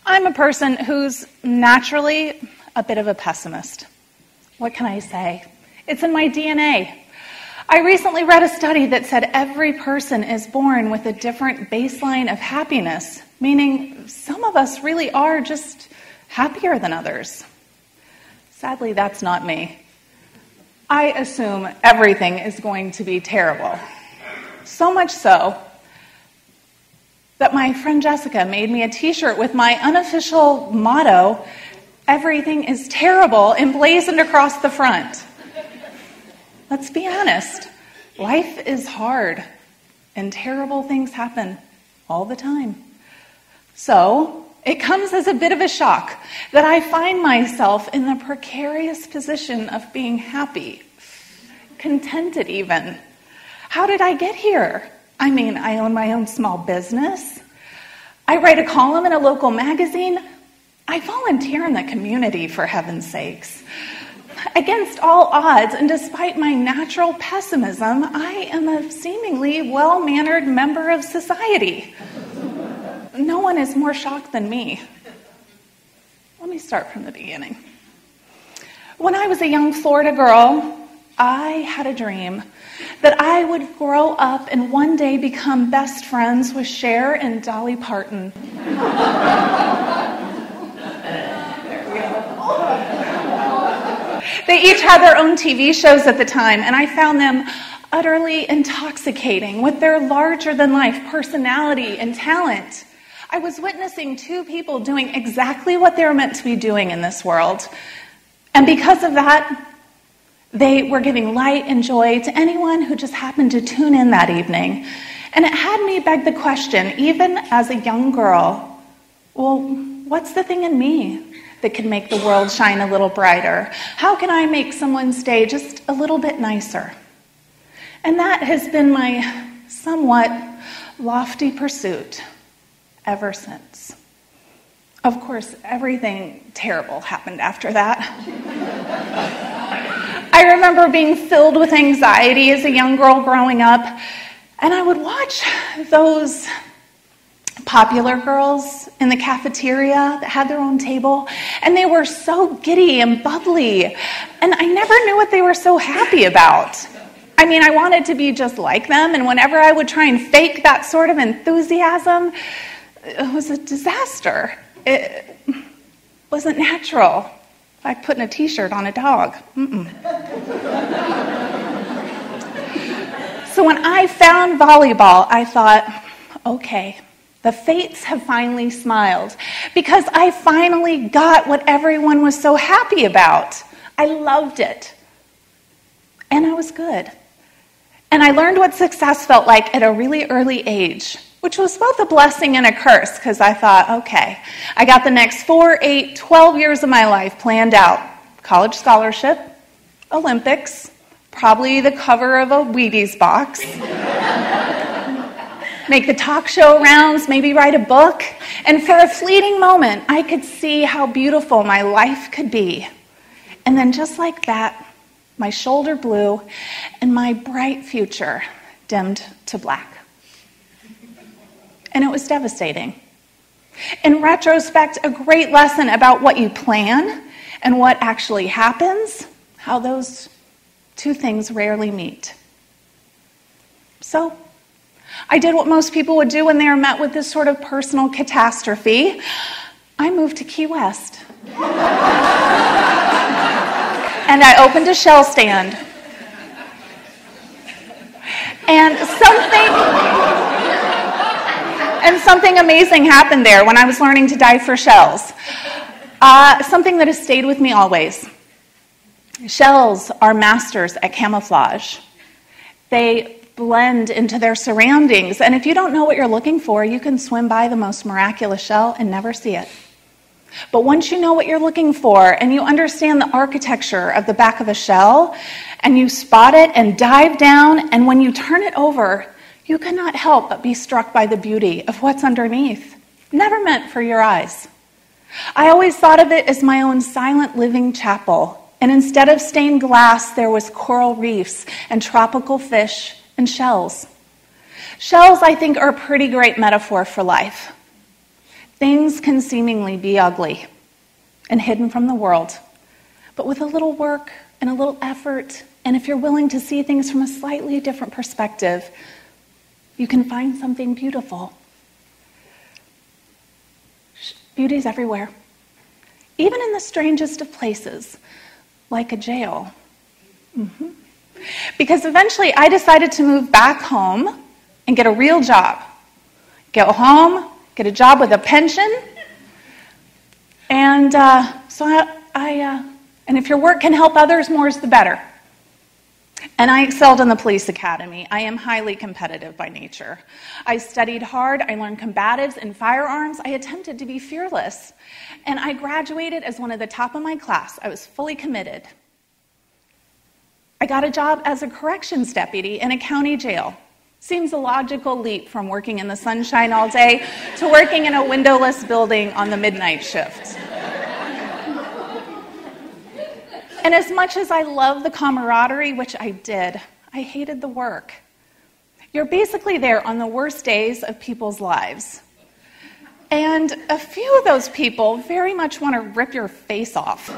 I'm a person who's naturally a bit of a pessimist. What can I say? It's in my DNA. I recently read a study that said every person is born with a different baseline of happiness, meaning some of us really are just happier than others. Sadly, that's not me. I assume everything is going to be terrible. So much so that my friend Jessica made me a t-shirt with my unofficial motto, "Everything is terrible," emblazoned across the front. Let's be honest, life is hard, and terrible things happen all the time. So, it comes as a bit of a shock that I find myself in the precarious position of being happy, contented even. How did I get here? I mean, I own my own small business. I write a column in a local magazine. I volunteer in the community, for heaven's sakes. Against all odds, and despite my natural pessimism, I am a seemingly well-mannered member of society. No one is more shocked than me. Let me start from the beginning. When I was a young Florida girl, I had a dream that I would grow up and one day become best friends with Cher and Dolly Parton. They each had their own TV shows at the time, and I found them utterly intoxicating with their larger-than-life personality and talent. I was witnessing two people doing exactly what they were meant to be doing in this world. And because of that, they were giving light and joy to anyone who just happened to tune in that evening. And it had me beg the question, even as a young girl, well, what's the thing in me that can make the world shine a little brighter? How can I make someone's day just a little bit nicer? And that has been my somewhat lofty pursuit ever since. Of course, everything terrible happened after that. I remember being filled with anxiety as a young girl growing up, and I would watch those popular girls in the cafeteria that had their own table, and they were so giddy and bubbly, and I never knew what they were so happy about. I mean, I wanted to be just like them, and whenever I would try and fake that sort of enthusiasm, it was a disaster. It wasn't natural. Like putting a t-shirt on a dog. So when I found volleyball, I thought, okay, the fates have finally smiled because I finally got what everyone was so happy about. I loved it. And I was good. And I learned what success felt like at a really early age, which was both a blessing and a curse, because I thought, okay, I got the next 4, 8, 12 years of my life planned out. College scholarship, Olympics, probably the cover of a Wheaties box, make the talk show rounds, maybe write a book, and for a fleeting moment, I could see how beautiful my life could be. And then just like that, my shoulder blew, and my bright future dimmed to black. And it was devastating. In retrospect, a great lesson about what you plan and what actually happens, how those two things rarely meet. So, I did what most people would do when they are met with this sort of personal catastrophe. I moved to Key West. And I opened a shell stand. And something amazing happened there when I was learning to dive for shells. Something that has stayed with me always. Shells are masters at camouflage. They blend into their surroundings, and if you don't know what you're looking for, you can swim by the most miraculous shell and never see it. But once you know what you're looking for, and you understand the architecture of the back of a shell, and you spot it and dive down, and when you turn it over, you cannot help but be struck by the beauty of what's underneath. Never meant for your eyes. I always thought of it as my own silent living chapel, and instead of stained glass, there was coral reefs and tropical fish and shells. Shells, I think, are a pretty great metaphor for life. Things can seemingly be ugly and hidden from the world, but with a little work and a little effort, and if you're willing to see things from a slightly different perspective, you can find something beautiful. Beauty's everywhere, even in the strangest of places, like a jail. Because eventually I decided to move back home and get a real job. Get home, get a job with a pension, and and if your work can help others, more is the better. And I excelled in the police academy. I am highly competitive by nature. I studied hard. I learned combatives and firearms. I attempted to be fearless. And I graduated as one of the top of my class. I was fully committed. I got a job as a corrections deputy in a county jail. Seems a logical leap from working in the sunshine all day to working in a windowless building on the midnight shift. And as much as I love the camaraderie, which I did, I hated the work. You're basically there on the worst days of people's lives. And a few of those people very much want to rip your face off.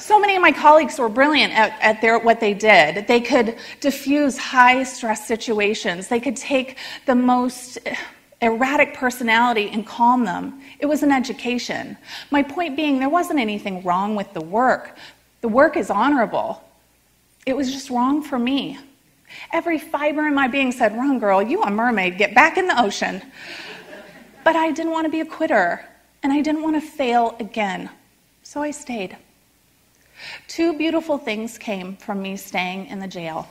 So many of my colleagues were brilliant at what they did. They could diffuse high-stress situations. They could take the most erratic personality and calm them. It was an education. My point being, there wasn't anything wrong with the work. The work is honorable. It was just wrong for me. Every fiber in my being said, "Run, girl, you a mermaid, get back in the ocean." But I didn't want to be a quitter, and I didn't want to fail again. So I stayed. Two beautiful things came from me staying in the jail.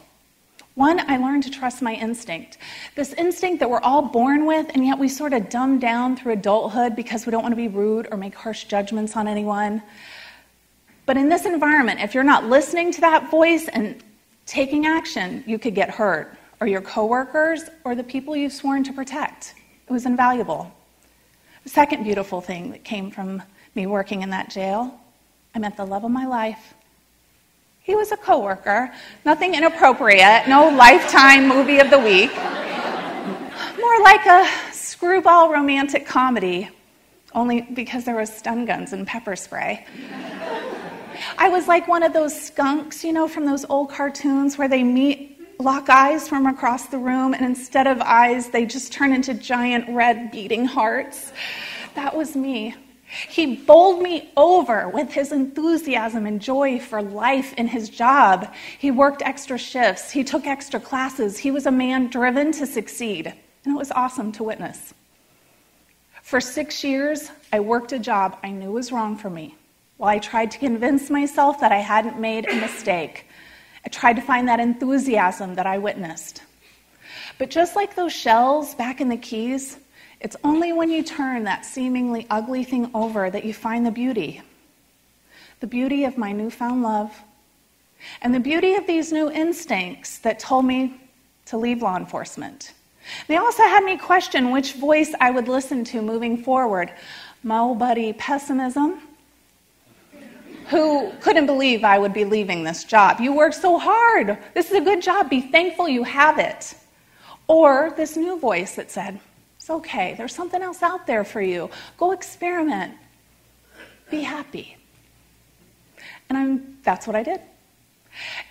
One, I learned to trust my instinct. This instinct that we're all born with, and yet we sort of dumb down through adulthood because we don't want to be rude or make harsh judgments on anyone. But in this environment, if you're not listening to that voice and taking action, you could get hurt, or your coworkers, or the people you've sworn to protect. It was invaluable. The second beautiful thing that came from me working in that jail, I met the love of my life. He was a coworker, nothing inappropriate, no Lifetime movie of the week. More like a screwball romantic comedy, only because there was stun guns and pepper spray. I was like one of those skunks, from those old cartoons where they lock eyes from across the room, and instead of eyes, they just turn into giant red beating hearts. That was me. He bowled me over with his enthusiasm and joy for life in his job. He worked extra shifts. He took extra classes. He was a man driven to succeed, and it was awesome to witness. For 6 years, I worked a job I knew was wrong for me, while I tried to convince myself that I hadn't made a mistake. I tried to find that enthusiasm that I witnessed. But just like those shells back in the Keys, it's only when you turn that seemingly ugly thing over that you find the beauty. The beauty of my newfound love, and the beauty of these new instincts that told me to leave law enforcement. They also had me question which voice I would listen to moving forward. My old buddy Pessimism, who couldn't believe I would be leaving this job. You worked so hard. This is a good job. Be thankful you have it. Or this new voice that said, it's okay. There's something else out there for you. Go experiment. Be happy. And that's what I did.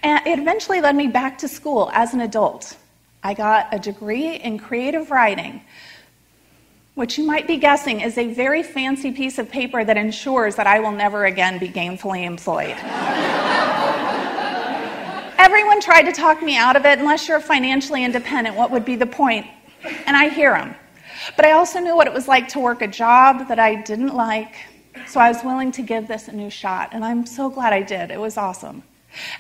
And it eventually led me back to school as an adult. I got a degree in creative writing, which you might be guessing is a very fancy piece of paper that ensures that I will never again be gainfully employed. Everyone tried to talk me out of it. Unless you're financially independent, what would be the point? And I hear them. But I also knew what it was like to work a job that I didn't like, so I was willing to give this a new shot, and I'm so glad I did. It was awesome.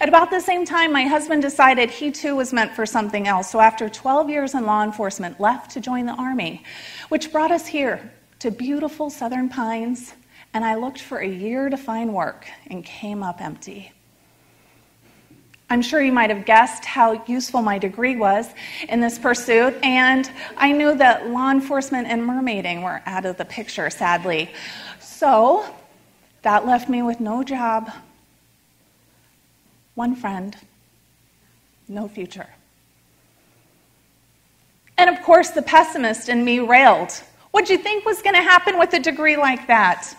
At about the same time, my husband decided he too was meant for something else, so after 12 years in law enforcement, left to join the Army, which brought us here to beautiful Southern Pines, and I looked for a year to find work and came up empty. I'm sure you might have guessed how useful my degree was in this pursuit, and I knew that law enforcement and mermaiding were out of the picture, sadly. So that left me with no job, one friend, no future. And of course, the pessimist in me railed. What'd you think was going to happen with a degree like that?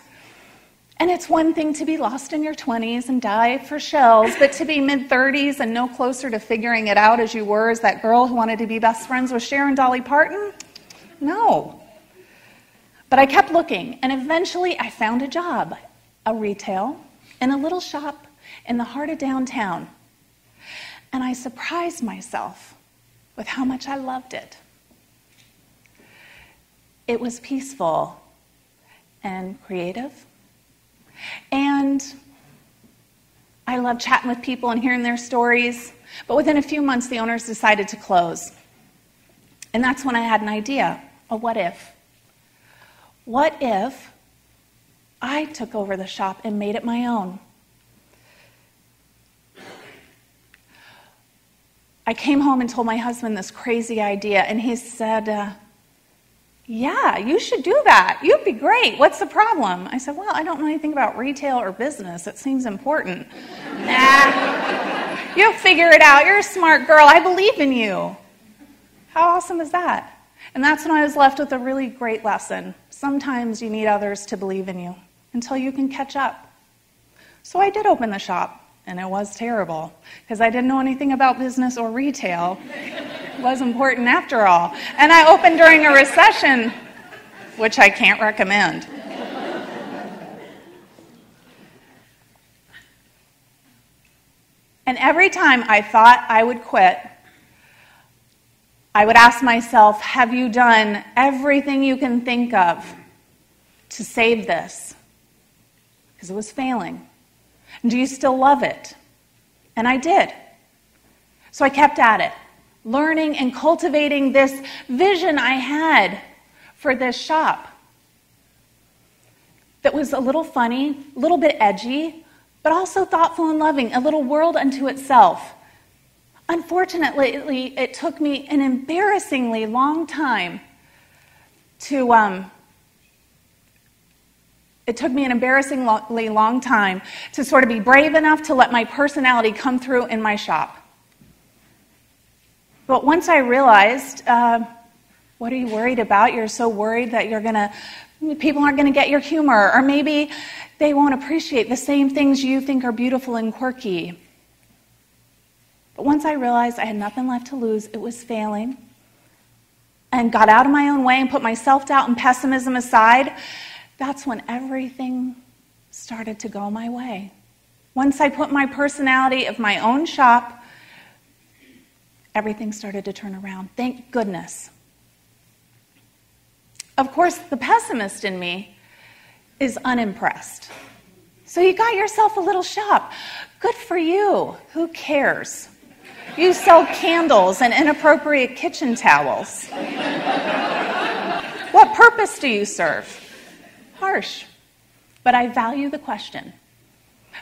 And it's one thing to be lost in your 20s and dive for shells, but to be mid-30s and no closer to figuring it out as you were as that girl who wanted to be best friends with Cher and Dolly Parton? No. But I kept looking, and eventually I found a job, a retail, in a little shop in the heart of downtown. And I surprised myself with how much I loved it. It was peaceful and creative. And I love chatting with people and hearing their stories. But within a few months, the owners decided to close. And that's when I had an idea, a what if. What if I took over the shop and made it my own? I came home and told my husband this crazy idea, and he said, yeah, you should do that. You'd be great. What's the problem? I said, well, I don't know anything about retail or business. It seems important. Nah, you'll figure it out. You're a smart girl. I believe in you. How awesome is that? And that's when I was left with a really great lesson. Sometimes you need others to believe in you until you can catch up. So I did open the shop, and it was terrible because I didn't know anything about business or retail. It was important after all. And I opened during a recession, which I can't recommend. And every time I thought I would quit, I would ask myself, have you done everything you can think of to save this? Because it was failing. And do you still love it? And I did. So I kept at it, learning and cultivating this vision I had for this shop that was a little funny, a little bit edgy, but also thoughtful and loving, a little world unto itself. Unfortunately, it took me an embarrassingly long time to sort of be brave enough to let my personality come through in my shop. But once I realized, what are you worried about? You're so worried that people aren't going to get your humor, or maybe they won't appreciate the same things you think are beautiful and quirky. But once I realized I had nothing left to lose, it was failing, and got out of my own way and put my self-doubt and pessimism aside, that's when everything started to go my way. Once I put my personality of my own shop, everything started to turn around. Thank goodness. Of course, the pessimist in me is unimpressed. So you got yourself a little shop. Good for you. Who cares? You sell candles and inappropriate kitchen towels. What purpose do you serve? Harsh. But I value the question.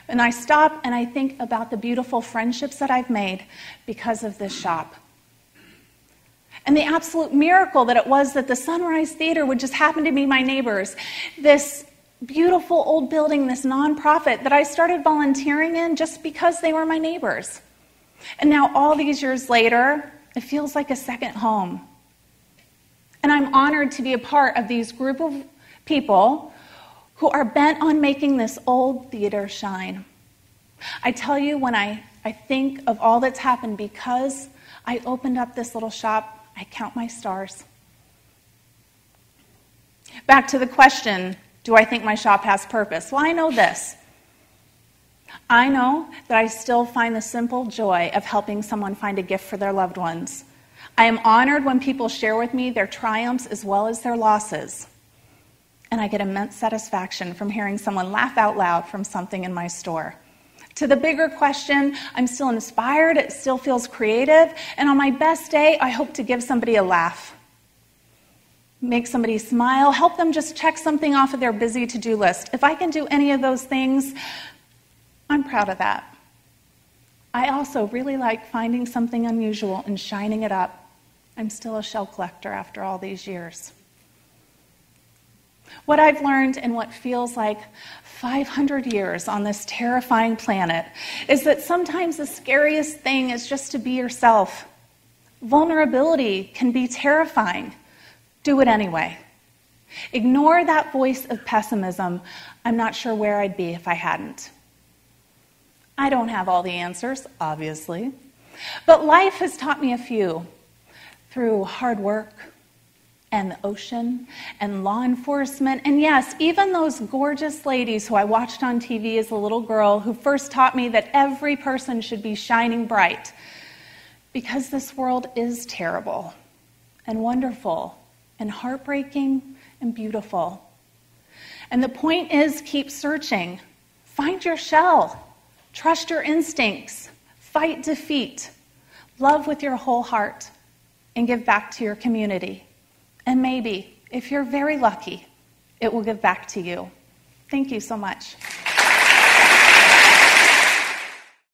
And I stop and I think about the beautiful friendships that I've made because of this shop. And the absolute miracle that it was that the Sunrise Theater would just happen to be my neighbors. This beautiful old building, this nonprofit that I started volunteering in just because they were my neighbors. And now all these years later, it feels like a second home. And I'm honored to be a part of these group of people who are bent on making this old theater shine. I tell you, when I think of all that's happened because I opened up this little shop, I count my stars. Back to the question, do I think my shop has purpose? Well, I know this. I know that I still find the simple joy of helping someone find a gift for their loved ones. I am honored when people share with me their triumphs as well as their losses. And I get immense satisfaction from hearing someone laugh out loud from something in my store. To the bigger question, I'm still inspired, it still feels creative, and on my best day, I hope to give somebody a laugh. Make somebody smile, help them just check something off of their busy to-do list. If I can do any of those things, I'm proud of that. I also really like finding something unusual and shining it up. I'm still a shell collector after all these years. What I've learned in what feels like 500 years on this terrifying planet is that sometimes the scariest thing is just to be yourself. Vulnerability can be terrifying. Do it anyway. Ignore that voice of pessimism. I'm not sure where I'd be if I hadn't. I don't have all the answers, obviously, but life has taught me a few through hard work and the ocean and law enforcement, and yes, even those gorgeous ladies who I watched on TV as a little girl who first taught me that every person should be shining bright, because this world is terrible and wonderful and heartbreaking and beautiful. And the point is, keep searching. Find your shell. Trust your instincts. Fight defeat. Love with your whole heart. And give back to your community. And maybe, if you're very lucky, it will give back to you. Thank you so much.